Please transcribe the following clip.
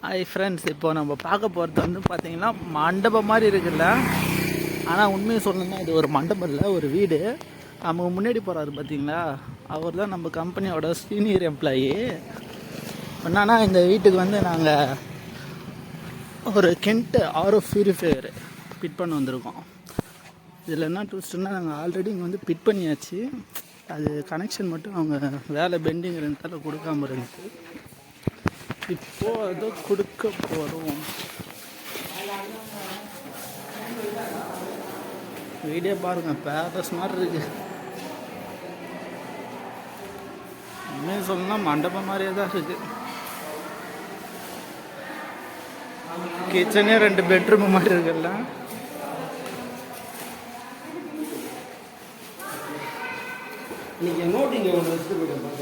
Hi friends, இப்போ நம்ம பார்க்க போகிறது வந்து பார்த்திங்கன்னா மண்டபம் மாதிரி இருக்குல்ல. ஆனால் உண்மையை சொல்லணும்னா இது ஒரு மண்டபம் இல்லை, ஒரு வீடு. நமக்கு முன்னாடி போகிறாரு பார்த்தீங்களா, அவர் தான் நம்ம கம்பெனியோட சீனியர் எம்ப்ளாயி. என்னன்னா இந்த வீட்டுக்கு வந்து நாங்கள் ஒரு கென்ட் ஆரோ பியூரிஃபையர் ஃபிட் பண்ண வந்திருக்கோம். இதில் என்ன ட்விஸ்ட்னா, நாங்கள் ஆல்ரெடி இங்கே வந்து ஃபிட் பண்ணியாச்சு. அது கனெக்ஷன் மட்டும் அவங்க வேலை பெண்டிங் இருந்ததால் கொடுக்காம இருந்துச்சு. இப்போ அதை கொடுக்க போகிறோம். வீடியோ பாருங்க, பேரஸ் மாதிரி இருக்கு. உண்மையை சொல்லணும்னா மண்டபம் மாதிரியே தான் இருக்கு. கிச்சனே 2 பெட்ரூம் மாதிரி இருக்குல்ல. இன்னைக்கு நோட்டிங்க ஒன்று வச்சுட்டு போயிட்டேன்.